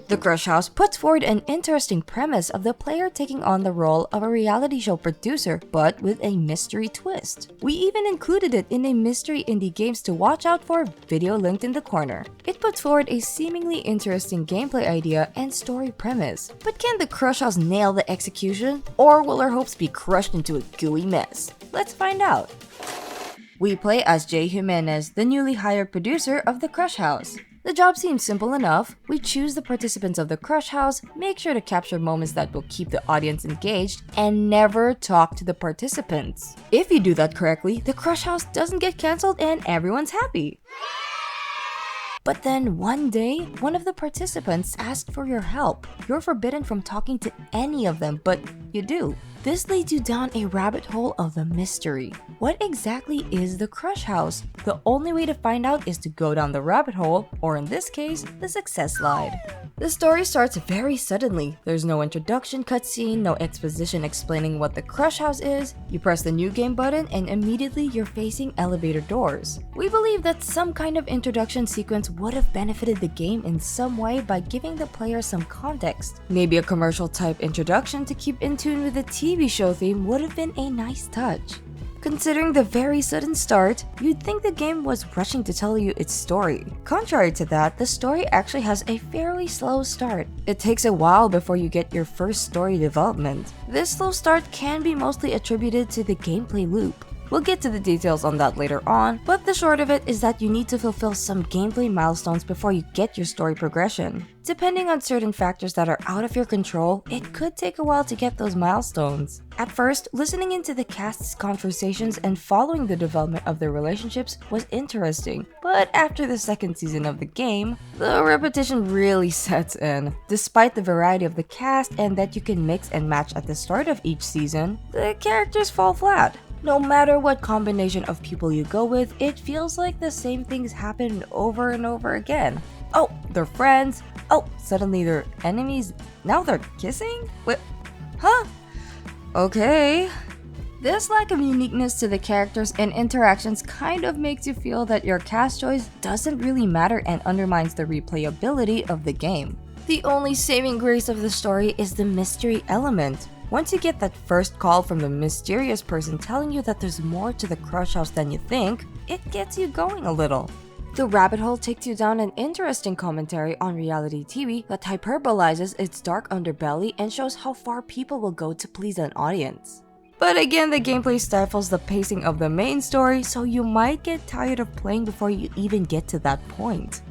The Crush House puts forward an interesting premise of the player taking on the role of a reality show producer, but with a mystery twist. We even included it in a mystery indie games to watch out for, video linked in the corner. It puts forward a seemingly interesting gameplay idea and story premise. But can the Crush House nail the execution? Or will our hopes be crushed into a gooey mess? Let's find out. We play as Jay Jimenez, the newly hired producer of the Crush House. The job seems simple enough. We choose the participants of the Crush House, make sure to capture moments that will keep the audience engaged, and never talk to the participants. If you do that correctly, the Crush House doesn't get cancelled and everyone's happy. But then one day, one of the participants asked for your help. You're forbidden from talking to any of them, but you do. This leads you down a rabbit hole of the mystery. What exactly is the Crush House? The only way to find out is to go down the rabbit hole, or in this case, the success slide. The story starts very suddenly. There's no introduction cutscene, no exposition explaining what the Crush House is. You press the new game button and immediately you're facing elevator doors. We believe that some kind of introduction sequence would have benefited the game in some way by giving the player some context. Maybe a commercial type introduction to keep in tune with the TV show theme would have been a nice touch. Considering the very sudden start, you'd think the game was rushing to tell you its story. Contrary to that, the story actually has a fairly slow start. It takes a while before you get your first story development. This slow start can be mostly attributed to the gameplay loop. We'll get to the details on that later on, but the short of it is that you need to fulfill some gameplay milestones before you get your story progression. Depending on certain factors that are out of your control, it could take a while to get those milestones. At first, listening into the cast's conversations and following the development of their relationships was interesting, but after the second season of the game, the repetition really sets in. Despite the variety of the cast and that you can mix and match at the start of each season, the characters fall flat. No matter what combination of people you go with, it feels like the same things happen over and over again. Oh, they're friends. Oh, suddenly they're enemies. Now they're kissing? Wait, huh? Okay. This lack of uniqueness to the characters and interactions kind of makes you feel that your cast choice doesn't really matter and undermines the replayability of the game. The only saving grace of the story is the mystery element. Once you get that first call from the mysterious person telling you that there's more to the Crush House than you think, it gets you going a little. The rabbit hole takes you down an interesting commentary on reality TV that hyperbolizes its dark underbelly and shows how far people will go to please an audience. But again, the gameplay stifles the pacing of the main story, so you might get tired of playing before you even get to that point.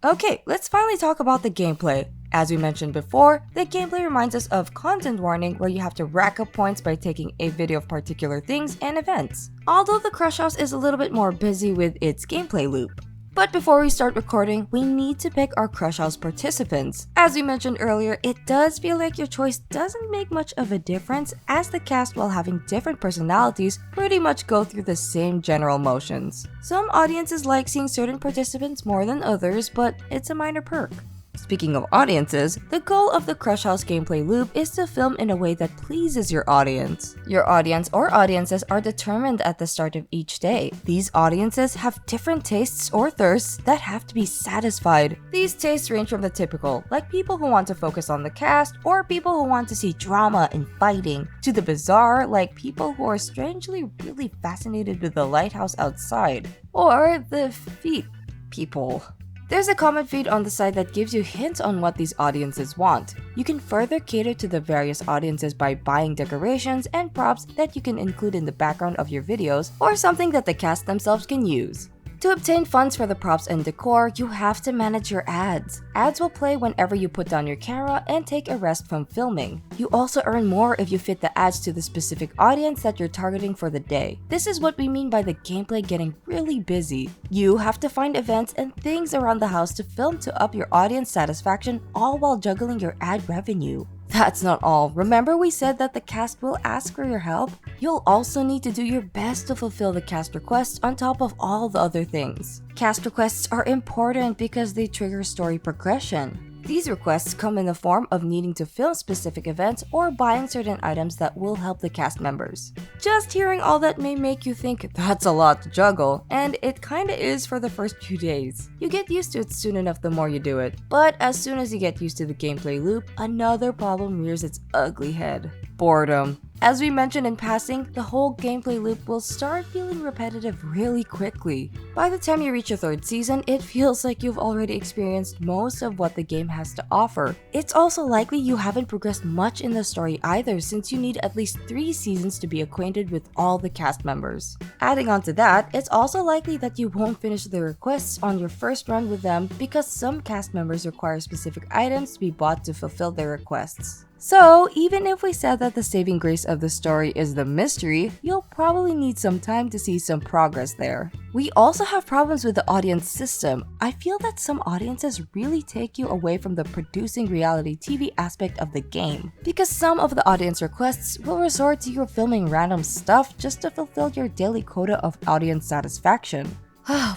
Okay, let's finally talk about the gameplay. As we mentioned before, the gameplay reminds us of content warning where you have to rack up points by taking a video of particular things and events. Although the Crush House is a little bit more busy with its gameplay loop. But before we start recording, we need to pick our Crush House participants. As we mentioned earlier, it does feel like your choice doesn't make much of a difference as the cast, while having different personalities, pretty much go through the same general motions. Some audiences like seeing certain participants more than others, but it's a minor perk. Speaking of audiences, the goal of the Crush House gameplay loop is to film in a way that pleases your audience. Your audience or audiences are determined at the start of each day. These audiences have different tastes or thirsts that have to be satisfied. These tastes range from the typical, like people who want to focus on the cast or people who want to see drama and fighting, to the bizarre, like people who are strangely really fascinated with the lighthouse outside, or the feet people. There's a comment feed on the site that gives you hints on what these audiences want. You can further cater to the various audiences by buying decorations and props that you can include in the background of your videos, or something that the cast themselves can use. To obtain funds for the props and decor, you have to manage your ads. Ads will play whenever you put down your camera and take a rest from filming. You also earn more if you fit the ads to the specific audience that you're targeting for the day. This is what we mean by the gameplay getting really busy. You have to find events and things around the house to film to up your audience satisfaction, all while juggling your ad revenue. That's not all. Remember we said that the cast will ask for your help? You'll also need to do your best to fulfill the cast requests on top of all the other things. Cast requests are important because they trigger story progression. These requests come in the form of needing to film specific events or buying certain items that will help the cast members. Just hearing all that may make you think that's a lot to juggle, and it kinda is for the first few days. You get used to it soon enough the more you do it, but as soon as you get used to the gameplay loop, another problem rears its ugly head: boredom. As we mentioned in passing, the whole gameplay loop will start feeling repetitive really quickly. By the time you reach your third season, it feels like you've already experienced most of what the game has to offer. It's also likely you haven't progressed much in the story either, since you need at least 3 seasons to be acquainted with all the cast members. Adding on to that, it's also likely that you won't finish the requests on your first run with them because some cast members require specific items to be bought to fulfill their requests. So, even if we said that the saving grace of the story is the mystery, you'll probably need some time to see some progress there. We also have problems with the audience system. I feel that some audiences really take you away from the producing reality TV aspect of the game, because some of the audience requests will resort to your filming random stuff just to fulfill your daily quota of audience satisfaction.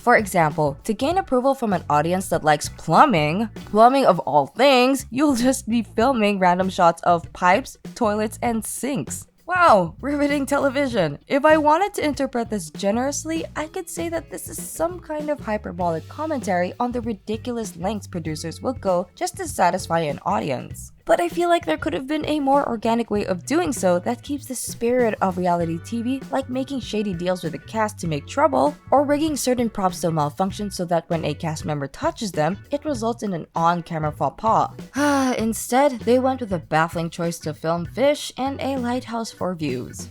For example, to gain approval from an audience that likes plumbing of all things, you'll just be filming random shots of pipes, toilets, and sinks. Wow, riveting television. If I wanted to interpret this generously, I could say that this is some kind of hyperbolic commentary on the ridiculous lengths producers will go just to satisfy an audience. But I feel like there could have been a more organic way of doing so that keeps the spirit of reality TV, like making shady deals with the cast to make trouble, or rigging certain props to malfunction so that when a cast member touches them, it results in an on-camera faux pas. Instead, they went with a baffling choice to film fish and a lighthouse for views.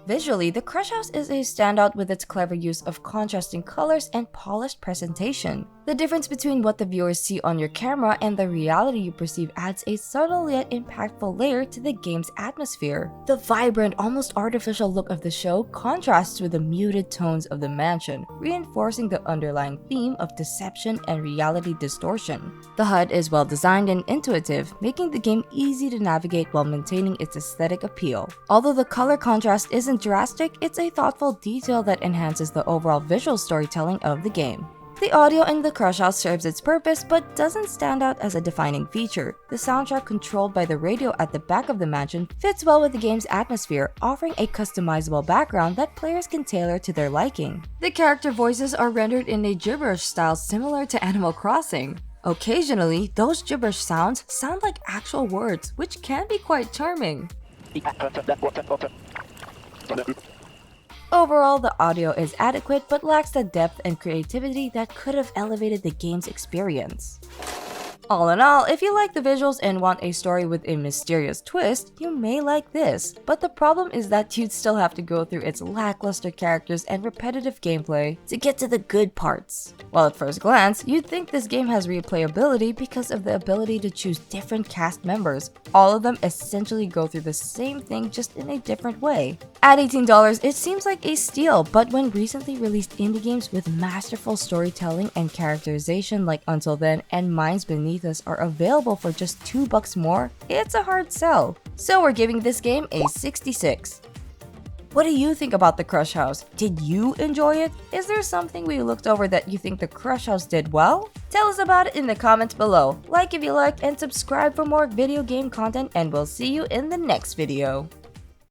Visually, the Crush House is a standout with its clever use of contrasting colors and polished presentation. The difference between what the viewers see on your camera and the reality you perceive adds a subtle yet impactful layer to the game's atmosphere. The vibrant, almost artificial look of the show contrasts with the muted tones of the mansion, reinforcing the underlying theme of deception and reality distortion. The HUD is well designed and intuitive, making the game easy to navigate while maintaining its aesthetic appeal. Although the color contrast isn't drastic, it's a thoughtful detail that enhances the overall visual storytelling of the game. The audio in the Crush House serves its purpose but doesn't stand out as a defining feature. The soundtrack controlled by the radio at the back of the mansion fits well with the game's atmosphere, offering a customizable background that players can tailor to their liking. The character voices are rendered in a gibberish style similar to Animal Crossing. Occasionally, those gibberish sounds sound like actual words, which can be quite charming. Overall, the audio is adequate but lacks the depth and creativity that could have elevated the game's experience. All in all, if you like the visuals and want a story with a mysterious twist, you may like this, but the problem is that you'd still have to go through its lackluster characters and repetitive gameplay to get to the good parts. While at first glance, you'd think this game has replayability because of the ability to choose different cast members. All of them essentially go through the same thing just in a different way. At $18, it seems like a steal, but when recently released indie games with masterful storytelling and characterization like Until Then and Minds Beneath Us are available for just $2 more, it's a hard sell. So we're giving this game a 66. What do you think about the Crush House? Did you enjoy it? Is there something we looked over that you think the Crush House did well? Tell us about it in the comments below. Like if you liked and subscribe for more video game content, and we'll see you in the next video.